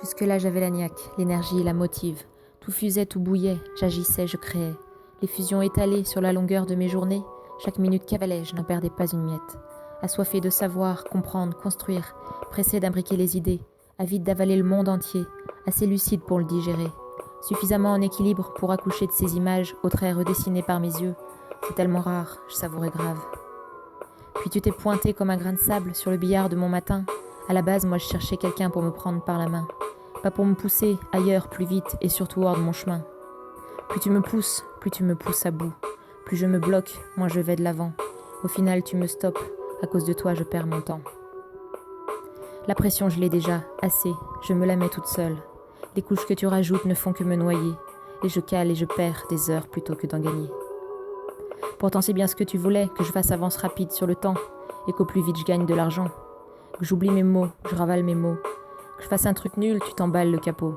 Jusque-là, j'avais la niaque, l'énergie, la motive. Tout fusait, tout bouillait, j'agissais, je créais. Les fusions étalées sur la longueur de mes journées, chaque minute cavalait, je n'en perdais pas une miette. Assoiffé de savoir, comprendre, construire, pressé d'imbriquer les idées, avide d'avaler le monde entier, assez lucide pour le digérer. Suffisamment en équilibre pour accoucher de ces images aux traits redessinés par mes yeux. C'est tellement rare, je savourais grave. Puis tu t'es pointé comme un grain de sable sur le billard de mon matin. À la base, moi je cherchais quelqu'un pour me prendre par la main. Pas pour me pousser ailleurs, plus vite et surtout hors de mon chemin. Plus tu me pousses à bout. Plus je me bloque, moins je vais de l'avant. Au final, tu me stoppes. À cause de toi, je perds mon temps. La pression, je l'ai déjà, assez. Je me la mets toute seule. Les couches que tu rajoutes ne font que me noyer. Et je cale et je perds des heures plutôt que d'en gagner. Pourtant, c'est bien ce que tu voulais, que je fasse avance rapide sur le temps. Et qu'au plus vite je gagne de l'argent. Que j'oublie mes mots, je ravale mes mots. Que je fasse un truc nul, tu t'emballes le capot.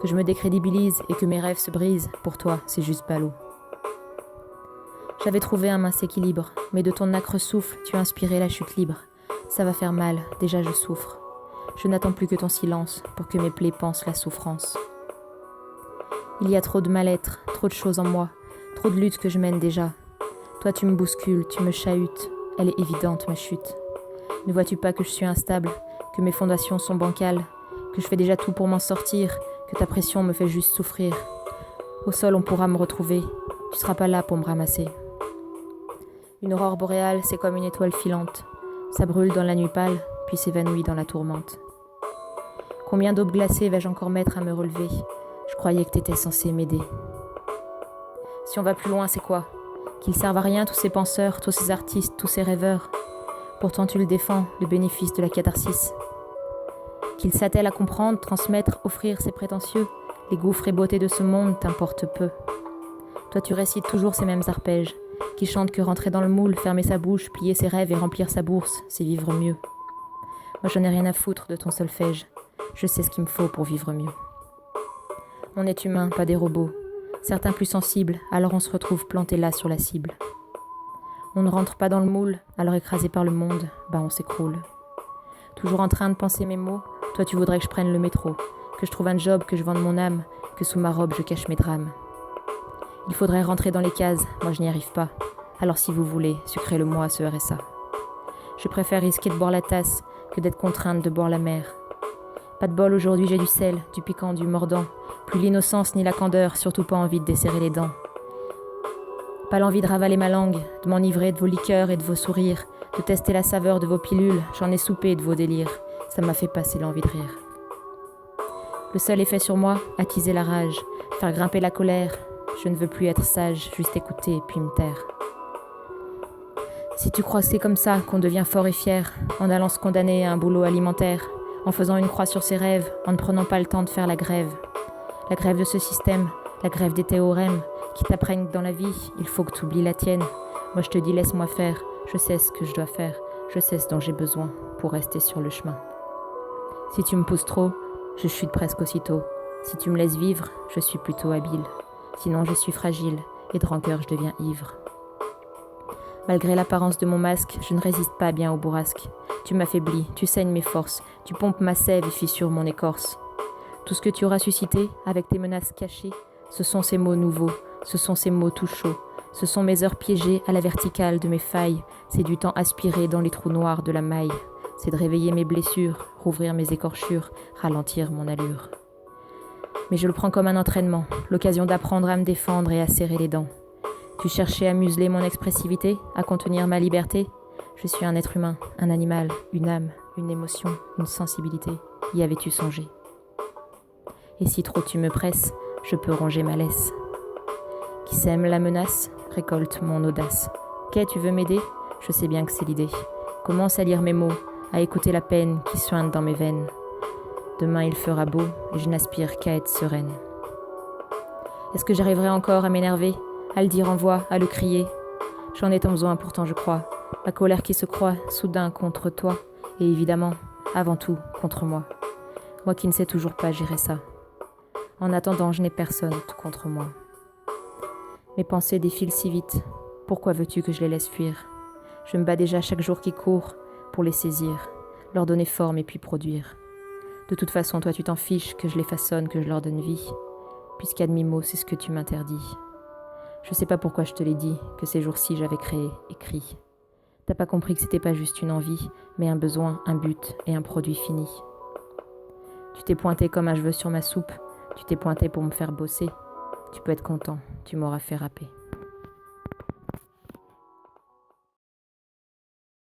Que je me décrédibilise et que mes rêves se brisent, pour toi, c'est juste ballot. J'avais trouvé un mince équilibre, mais de ton âcre souffle, tu as inspiré la chute libre. Ça va faire mal, déjà je souffre. Je n'attends plus que ton silence pour que mes plaies pansent la souffrance. Il y a trop de mal-être, trop de choses en moi, trop de luttes que je mène déjà. Toi tu me bouscules, tu me chahutes, elle est évidente ma chute. Ne vois-tu pas que je suis instable, que mes fondations sont bancales, que je fais déjà tout pour m'en sortir, que ta pression me fait juste souffrir. Au sol on pourra me retrouver, tu seras pas là pour me ramasser. Une aurore boréale, c'est comme une étoile filante. Ça brûle dans la nuit pâle, puis s'évanouit dans la tourmente. Combien d'aubes glacées vais-je encore mettre à me relever? Je croyais que t'étais censé m'aider. Si on va plus loin, c'est quoi? Qu'ils servent à rien tous ces penseurs, tous ces artistes, tous ces rêveurs. Pourtant tu le défends, le bénéfice de la catharsis. Qu'ils s'attellent à comprendre, transmettre, offrir ses prétentieux. Les gouffres et beautés de ce monde t'importent peu. Toi tu récites toujours ces mêmes arpèges, qui chantent que rentrer dans le moule, fermer sa bouche, plier ses rêves et remplir sa bourse, c'est vivre mieux. Moi j'en ai rien à foutre de ton solfège, je sais ce qu'il me faut pour vivre mieux. On est humain, pas des robots. Certains plus sensibles, alors on se retrouve planté là sur la cible. On ne rentre pas dans le moule, alors écrasé par le monde, on s'écroule. Toujours en train de penser mes mots, toi tu voudrais que je prenne le métro, que je trouve un job, que je vende mon âme, que sous ma robe je cache mes drames. Il faudrait rentrer dans les cases, moi je n'y arrive pas. Alors si vous voulez, sucrez-le-moi ce RSA. Je préfère risquer de boire la tasse que d'être contrainte de boire la mer. Pas de bol, aujourd'hui j'ai du sel, du piquant, du mordant. Plus l'innocence ni la candeur, surtout pas envie de desserrer les dents. Pas l'envie de ravaler ma langue, de m'enivrer de vos liqueurs et de vos sourires, de tester la saveur de vos pilules, j'en ai soupé de vos délires. Ça m'a fait passer l'envie de rire. Le seul effet sur moi, attiser la rage, faire grimper la colère. Je ne veux plus être sage, juste écouter puis me taire. Si tu crois que c'est comme ça qu'on devient fort et fier, en allant se condamner à un boulot alimentaire, en faisant une croix sur ses rêves, en ne prenant pas le temps de faire la grève de ce système, la grève des théorèmes, qui t'apprennent que dans la vie, il faut que tu oublies la tienne. Moi je te dis laisse-moi faire, je sais ce que je dois faire, je sais ce dont j'ai besoin pour rester sur le chemin. Si tu me pousses trop, je chute presque aussitôt. Si tu me laisses vivre, je suis plutôt habile. Sinon je suis fragile, et de rancœur je deviens ivre. Malgré l'apparence de mon masque, je ne résiste pas bien au bourrasque. Tu m'affaiblis, tu saignes mes forces, tu pompes ma sève et fissures mon écorce. Tout ce que tu auras suscité, avec tes menaces cachées, ce sont ces mots nouveaux, ce sont ces mots tout chauds, ce sont mes heures piégées à la verticale de mes failles, c'est du temps aspiré dans les trous noirs de la maille, c'est de réveiller mes blessures, rouvrir mes écorchures, ralentir mon allure. Mais je le prends comme un entraînement, l'occasion d'apprendre à me défendre et à serrer les dents. Tu cherchais à museler mon expressivité, à contenir ma liberté? Je suis un être humain, un animal, une âme, une émotion, une sensibilité. Y avais-tu songé? Et si trop tu me presses, je peux ronger ma laisse. Qui sème la menace, récolte mon audace. Qu'est, tu veux m'aider? Je sais bien que c'est l'idée. Commence à lire mes mots, à écouter la peine qui suinte dans mes veines. Demain il fera beau, et je n'aspire qu'à être sereine. Est-ce que j'arriverai encore à m'énerver, à le dire en voix, à le crier? J'en ai tant besoin pourtant je crois. Ma colère qui se croit soudain contre toi, et évidemment, avant tout, contre moi. Moi qui ne sais toujours pas gérer ça. En attendant, je n'ai personne tout contre moi. Mes pensées défilent si vite. Pourquoi veux-tu que je les laisse fuir? Je me bats déjà chaque jour qui court pour les saisir, leur donner forme et puis produire. De toute façon, toi tu t'en fiches que je les façonne, que je leur donne vie. Puisqu'à demi-mot, c'est ce que tu m'interdis. Je sais pas pourquoi je te l'ai dit, que ces jours-ci j'avais créé, écrit. T'as pas compris que c'était pas juste une envie, mais un besoin, un but et un produit fini. Tu t'es pointé comme un cheveu sur ma soupe, tu t'es pointé pour me faire bosser. Tu peux être content, tu m'auras fait râper.